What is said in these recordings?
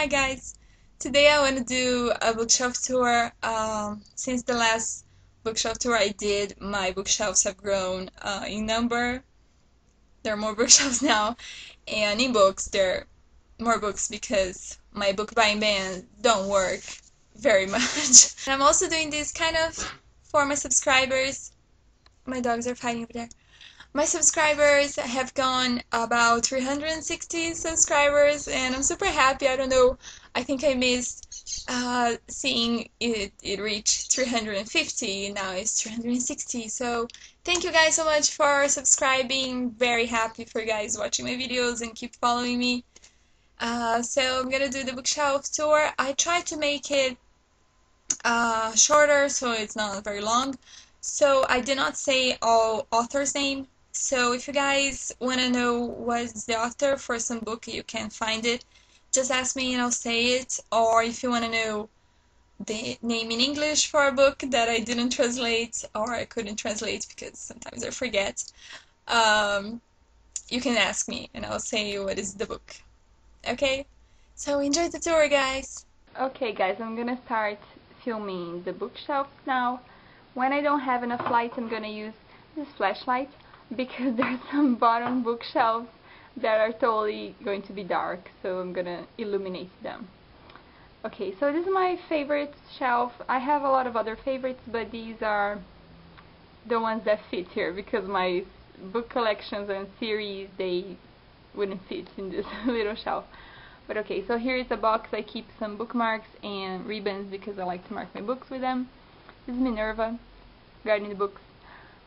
Hi guys, today I want to do a bookshelf tour. Since the last bookshelf tour I did, my bookshelves have grown in number. There are more bookshelves now, and in books there are more books because my book buying ban don't work very much. And I'm also doing this kind of for my subscribers. My dogs are fighting over there. My subscribers have gone about 360 subscribers, and I'm super happy. I don't know, I think I missed seeing it reach 350. Now it's 360. So thank you guys so much for subscribing. Very happy for you guys watching my videos and keep following me. So I'm gonna do the bookshelf tour. I tried to make it shorter so it's not very long. So I did not say all authors' name. So if you guys want to know what's the author for some book, you can find it. Just ask me and I'll say it. Or if you want to know the name in English for a book that I didn't translate or I couldn't translate because sometimes I forget, um, you can ask me and I'll say what is the book. Okay? So enjoy the tour, guys! Okay guys, I'm gonna start filming the bookshelves now. When I don't have enough light, I'm gonna use this flashlight because there's some bottom bookshelves that are totally going to be dark, so I'm gonna illuminate them. Okay, so this is my favorite shelf. I have a lot of other favorites, but these are the ones that fit here because my book collections and series, they wouldn't fit in this little shelf. But okay, so here is a box. I keep some bookmarks and ribbons because I like to mark my books with them. This is Minerva, Guarding the Books.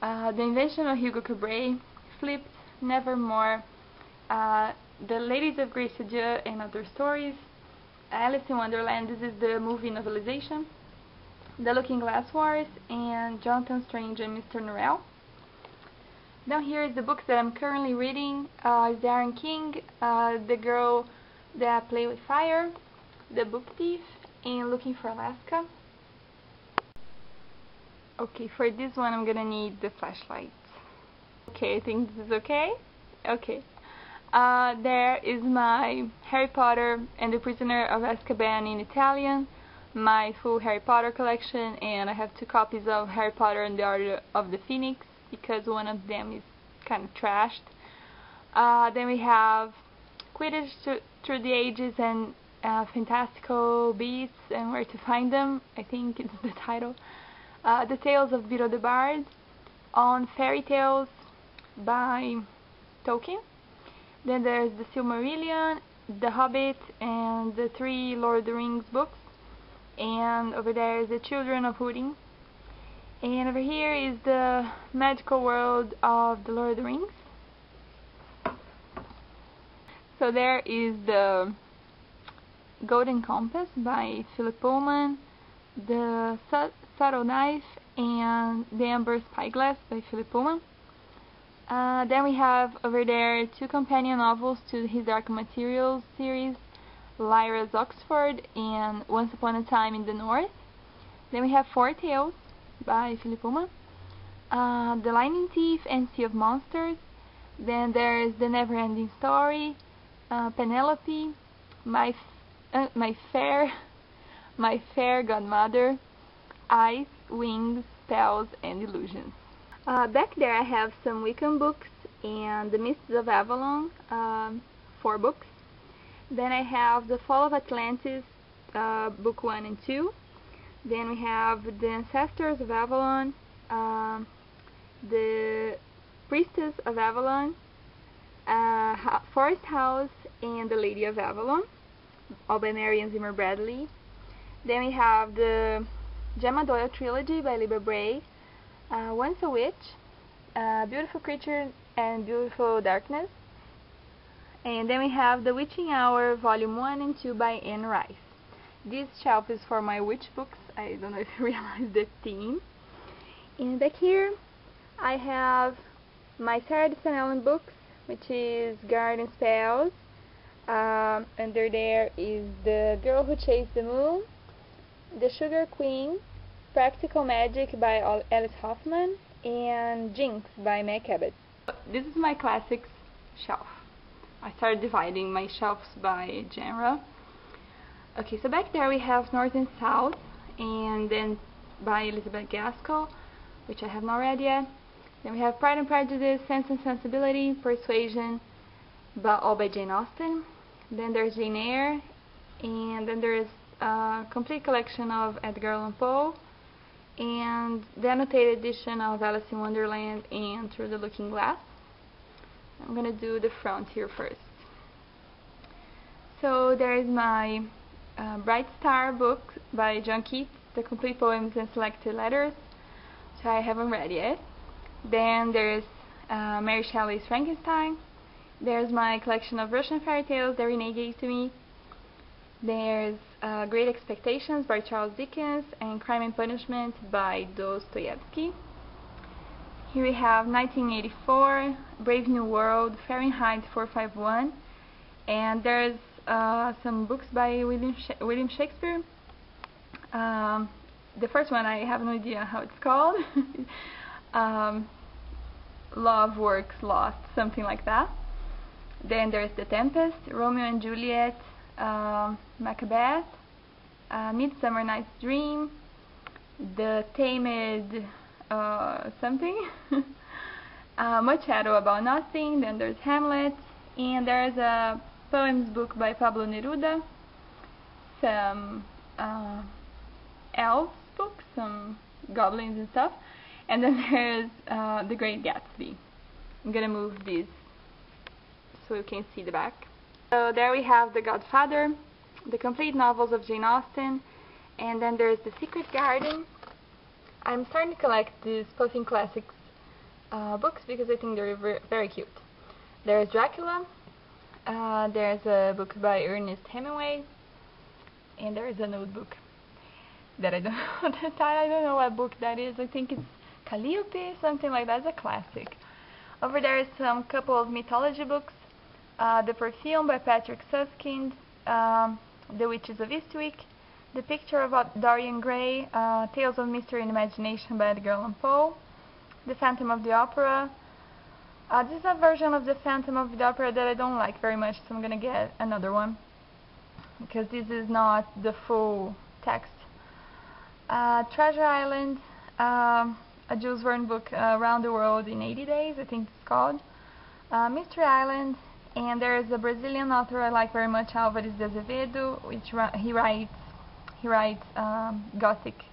The Invention of Hugo Cabret, Flipped, Nevermore, The Ladies of Grace Adieu and Other Stories, Alice in Wonderland, this is the movie novelization, The Looking Glass Wars, and Jonathan Strange and Mr. Norrell. Down here is the books that I'm currently reading. Darren King, The Girl That Played with Fire, The Book Thief, and Looking for Alaska. Okay, for this one I'm gonna need the flashlight. Okay, I think this is okay. Okay. There is my Harry Potter and the Prisoner of Azkaban in Italian, my full Harry Potter collection, and I have 2 copies of Harry Potter and the Order of the Phoenix because one of them is kind of trashed. Then we have Quidditch Through the Ages and Fantastical Beasts and Where to Find Them, I think it's the title. The Tales of Beedle the Bard, on Fairy Tales by Tolkien. Then there's the Silmarillion, The Hobbit, and the 3 Lord of the Rings books. And over there is the Children of Húrin. And over here is the Magical World of the Lord of the Rings. So there is the Golden Compass by Philip Pullman, the Subtle Knife, and the Amber Spyglass by Philip Pullman. Then we have over there 2 companion novels to his Dark Materials series, Lyra's Oxford and Once Upon a Time in the North. Then we have 4 Tales by Philip Pullman, The Lightning Thief and Sea of Monsters. Then there is The Never-Ending Story, Penelope, My Fair Godmother, Ice, Wings, Spells, and Illusions. Back there I have some Wiccan books and The Mists of Avalon, 4 books. Then I have The Fall of Atlantis, book 1 and 2. Then we have The Ancestors of Avalon, The Priestess of Avalon, Forest House, and The Lady of Avalon, all by Marion Zimmer Bradley. Then we have the Gemma Doyle trilogy by Libba Bray, Once a Witch, Beautiful Creature and Beautiful Darkness. And then we have The Witching Hour, Volume 1 and 2 by Anne Rice. This shelf is for my witch books. I don't know if you realize the theme. And back here I have my Sarah de St. Ellen books, which is Garden Spells. Under there is The Girl Who Chased the Moon, The Sugar Queen, Practical Magic by Alice Hoffman, and Jinx by Meg Cabot. This is my classics shelf. I started dividing my shelves by genre. Okay, so back there we have North and South, and then by Elizabeth Gaskell, which I have not read yet. Then we have Pride and Prejudice, Sense and Sensibility, Persuasion, all by Jane Austen. Then there's Jane Eyre, and then there's a complete collection of Edgar Allan Poe, and the annotated edition of Alice in Wonderland and Through the Looking Glass. I'm gonna do the front here first. So there's my Bright Star book by John Keats, The Complete Poems and Selected Letters, which I haven't read yet. Then there's Mary Shelley's Frankenstein. There's my collection of Russian fairy tales that Renee gave to me. There's Great Expectations by Charles Dickens and Crime and Punishment by Dostoevsky. Here we have 1984, Brave New World, Fahrenheit 451, and there's some books by William Shakespeare. The first one, I have no idea how it's called. Love Works Lost, something like that. Then there's The Tempest, Romeo and Juliet, Macbeth, Midsummer Night's Dream, The Tamed something, Much Ado About Nothing. Then there's Hamlet, and there's a poems book by Pablo Neruda, some elves books, some goblins and stuff, and then there's The Great Gatsby. I'm gonna move these so you can see the back. So there we have The Godfather, the complete novels of Jane Austen, and then there's The Secret Garden. I'm starting to collect these Puffin Classics books because I think they're very cute. There's Dracula, there's a book by Ernest Hemingway, and there's a notebook that I don't know the title. I don't know what book that is. I think it's Calliope, something like that. It's a classic. Over there is some couple of mythology books. The Perfume by Patrick Suskind, The Witches of Eastwick, The Picture of Dorian Gray, Tales of Mystery and Imagination by Edgar Allan Poe, The Phantom of the Opera. This is a version of The Phantom of the Opera that I don't like very much, so I'm gonna get another one because this is not the full text. Treasure Island, a Jules Verne book, Around the World in 80 Days, I think it's called. Mystery Island, and there is a Brazilian author I like very much, Álvares de Azevedo, which he writes Gothic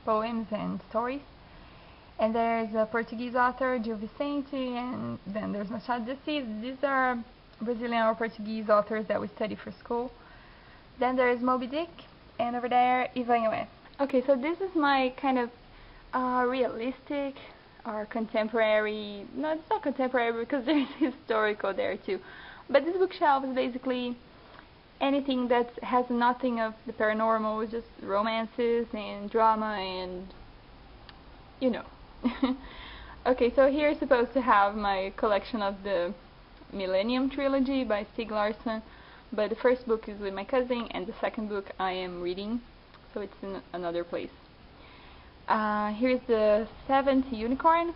poems and stories. And there's a Portuguese author, Gil Vicente, and then there's Machado de Assis. These are Brazilian or Portuguese authors that we study for school. Then there is Moby Dick, and over there, Ivanhoe. Okay, so this is my kind of realistic or contemporary, no, it's not contemporary because there's historical there too, but this bookshelf is basically anything that has nothing of the paranormal, just romances and drama and, you know. Okay, so here is supposed to have my collection of the Millennium Trilogy by Stieg Larsson, but the first book is with my cousin and the second book I am reading, so it's in another place. Here's the Seventh Unicorn,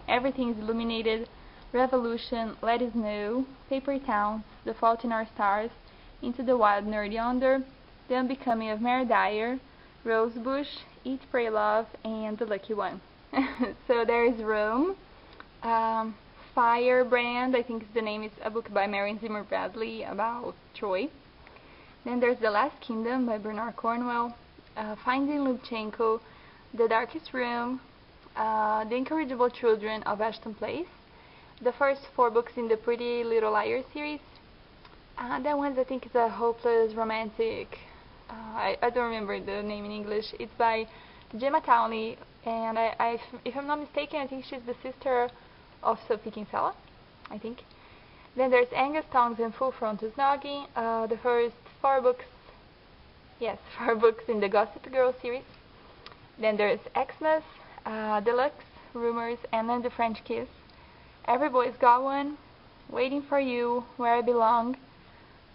Everything is Illuminated, Revolution, Let It Snow, Paper Towns, The Fault in Our Stars, Into the Wild Nerd Yonder, The Unbecoming of Mary Dyer, Rosebush, Eat, Pray, Love, and The Lucky One. So there is Rome, Firebrand, I think the name is a book by Marion Zimmer Bradley about Troy. Then there's The Last Kingdom by Bernard Cornwell, Finding Lubchenco, The Darkest Room, The Incorrigible Children of Ashton Place, the first 4 books in the Pretty Little Liars series. That one I think is a hopeless romantic, I don't remember the name in English. It's by Gemma Townley, and if I'm not mistaken, I think she's the sister of Sophie Kinsella, I think. Then there's Angus Townsend Full Frontal Snogging, the first 4 books, yes, 4 books in the Gossip Girl series. Then there's Xmas, Deluxe, Rumors, and then The French Kiss, Every Boy's Got One, Waiting for You, Where I Belong,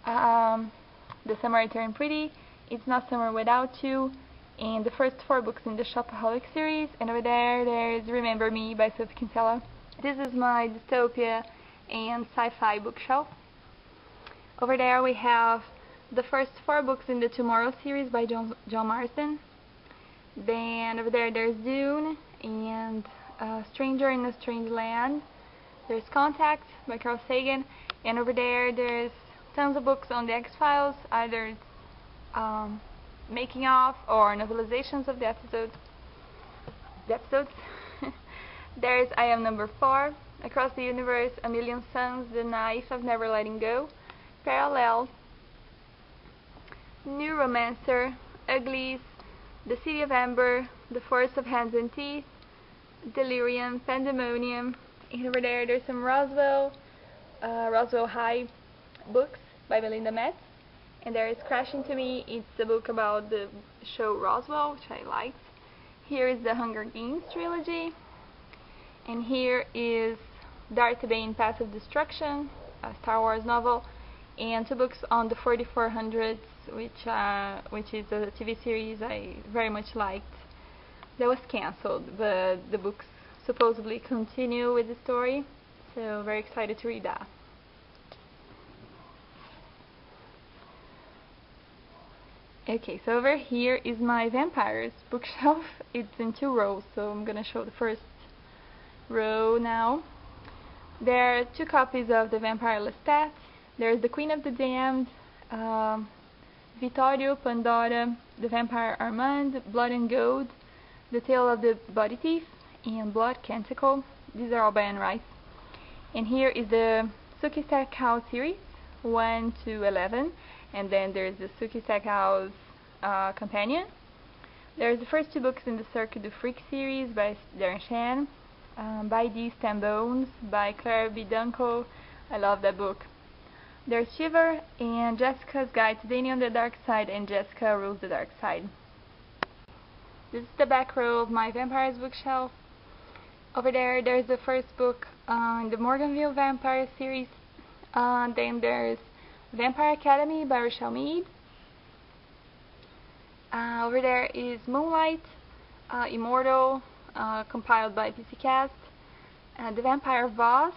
The Summer I Turned Pretty, It's Not Summer Without You, and the first 4 books in the Shopaholic series. And over there, there's Remember Me by Sophie Kinsella. This is my dystopia and sci-fi bookshelf. Over there we have the first 4 books in the Tomorrow series by John Marsden. Then over there there's Dune and Stranger in a Strange Land. There's Contact by Carl Sagan, and over there there's tons of books on the X-Files, either making of or novelizations of the episodes. There's I Am Number 4, Across the Universe, A Million Suns, The Knife of Never Letting Go, Parallel, Neuromancer, Uglies, The City of Amber, The Forest of Hands and Teeth, Delirium, Pandemonium, and over there there's some Roswell High books by Melinda Metz, and there is Crash Into Me. It's a book about the show Roswell, which I liked. Here is the Hunger Games trilogy, and here is Darth Bane, Path of Destruction, a Star Wars novel, and 2 books on the 4400s, which is a TV series I very much liked. That was cancelled, but the books supposedly continue with the story, so very excited to read that. Okay, so over here is my vampires bookshelf. It's in 2 rows, so I'm gonna show the first row now. There are 2 copies of The Vampire Lestat. There's The Queen of the Damned, Vittorio, Pandora, The Vampire Armand, Blood and Gold, The Tale of the Body Thief, and Blood Canticle. These are all by Anne Rice. And here is the Sookie Stackhouse series, 1 to 11. And then there's the Sookie Stackhouse companion. There's the first 2 books in the Circuit du Freak series by Darren Shan, By These 10 Bones by Claire B. Dunkel. I love that book. There's Shiver and Jessica's Guide to Dating on the Dark Side and Jessica Rules the Dark Side. This is the back row of my vampires bookshelf. Over there's the first book in the Morganville Vampire series. Then there's Vampire Academy by Rochelle Mead. Over there is Moonlight, Immortal, compiled by PC Cast. The Vampire Voss,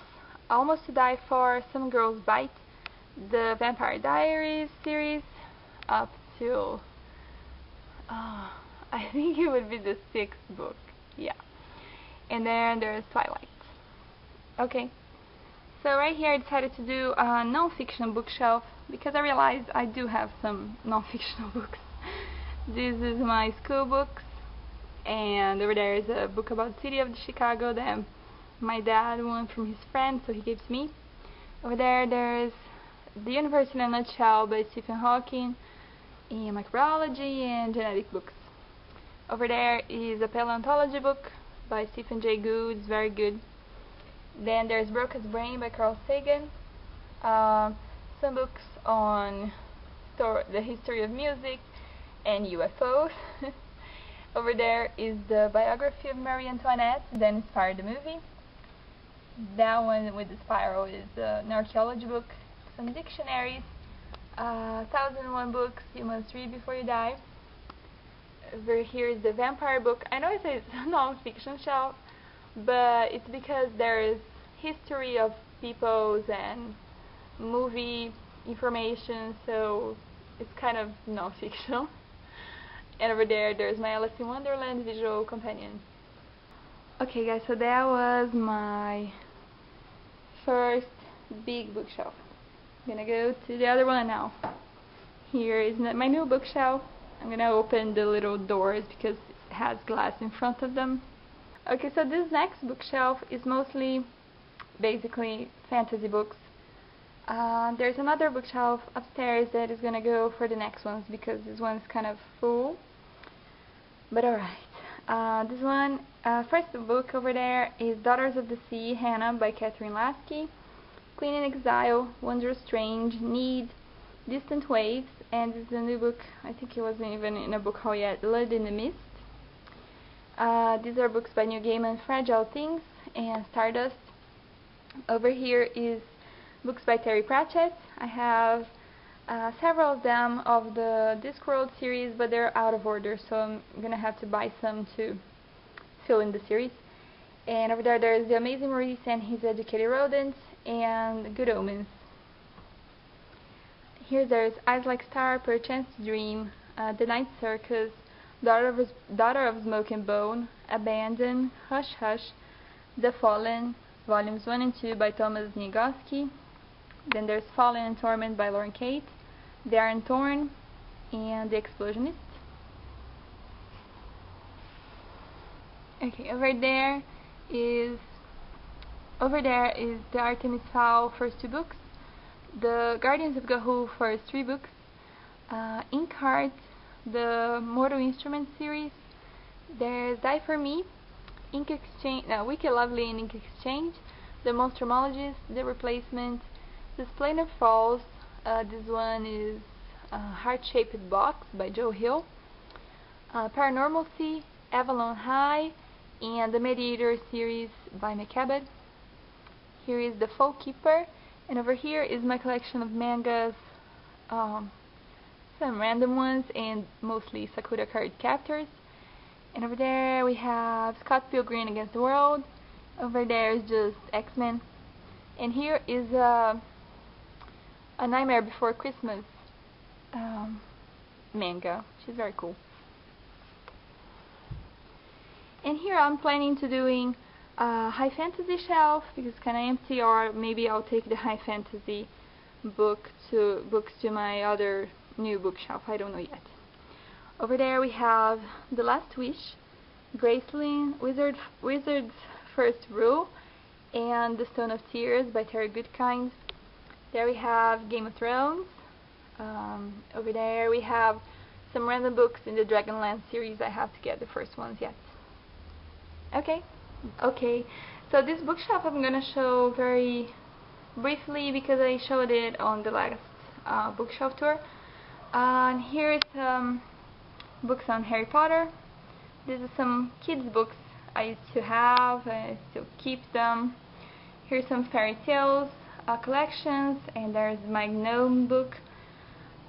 Almost to Die For, Some Girls Bite. The Vampire Diaries series up till I think it would be the 6th book. Yeah. And then there's Twilight. Okay. So right here I decided to do a non-fiction bookshelf because I realized I do have some non-fictional books. This is my school books, and over there is a book about the city of Chicago that my dad won from his friend, so he gives me. Over there's The Universe in a Nutshell by Stephen Hawking, and microbiology and genetic books. Over there is a paleontology book by Stephen Jay Gould. It's very good. Then there's Broca's Brain by Carl Sagan. Some books on the history of music and UFOs. Over there is the biography of Marie Antoinette, then inspired the movie. That one with the spiral is an archaeology book, some dictionaries, 1001 books you must read before you die. Over here is the vampire book. I know it says non-fiction shelf, but it's because there is history of peoples and movie information, so it's kind of non-fictional. And over there's my Alice in Wonderland visual companion. Okay guys, so that was my first big bookshelf. I'm gonna go to the other one now. Here is my new bookshelf. I'm gonna open the little doors because it has glass in front of them. Okay, so this next bookshelf is mostly basically fantasy books. There's another bookshelf upstairs that is gonna go for the next ones because this one's kind of full. But alright. This one, first book over there is Daughters of the Sea, Hannah by Catherine Lasky, Queen in Exile, Wondrous Strange, Need, Distant Waves, and this is a new book. I think it wasn't even in a book haul yet, Blood in the Mist. These are books by Neil Gaiman, Fragile Things and Stardust. Over here is books by Terry Pratchett. I have several of them of the Discworld series, but they're out of order, so I'm gonna have to buy some to fill in the series. And over there's The Amazing Maurice and His Educated Rodents and Good Omens. Here there's Eyes Like Star, Perchance to Dream, The Night Circus, Daughter of Smoke and Bone, Abandon, Hush Hush, The Fallen, Volumes 1 and 2 by Thomas Nigoski. Then there's Fallen and Torment by Lauren Kate, The Iron Thorn, and The Explosionist. Okay, over there is the Artemis Fowl first 2 books, the Guardians of Gahul first 3 books, Inkheart, the Mortal Instruments series. There's Die for Me, Wicked Lovely and Ink Exchange, The Monstrumologist, The Replacement, The Splendor Falls. This one is Heart-Shaped Box by Joe Hill, Paranormalcy, Avalon High, and the Mediator series by McCabot. Here is The Folk Keeper, and over here is my collection of mangas, some random ones and mostly Sakura Card Captors. And over there we have Scott Pilgrim Against the World. Over there is just X-Men. And here is A Nightmare Before Christmas manga. She's very cool. And here I'm planning to doing a high fantasy shelf because it's kind of empty, or maybe I'll take the high fantasy books to my other new bookshelf. I don't know yet. Over there we have The Last Wish, Graceland, Wizard's First Rule, and The Stone of Tears by Terry Goodkind. There we have Game of Thrones. Over there we have some random books in the Dragonlance series. I have to get the first ones yet. Okay, so this bookshelf I'm gonna show very briefly because I showed it on the last bookshelf tour. And here is some books on Harry Potter. This is some kids books I used to have, I still keep them. Here's some fairy tales collections, and there's my gnome book.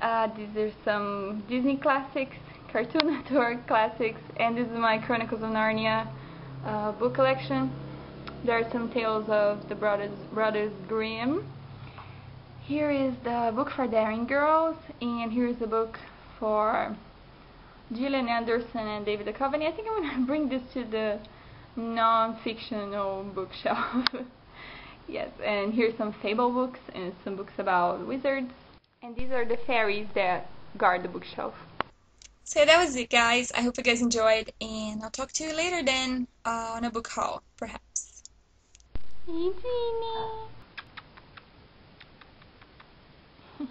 These are some Disney classics, Cartoon Network classics, and this is my Chronicles of Narnia book collection. There are some tales of the Brothers Grimm. Here is the book for daring girls, and here's the book for Gillian Anderson and David Duchovny. I think I'm going to bring this to the non-fictional bookshelf. Yes, and here's some fable books and some books about wizards. And these are the fairies that guard the bookshelf. So that was it, guys. I hope you guys enjoyed, and I'll talk to you later then on a book haul, perhaps. Hey, Jeannie.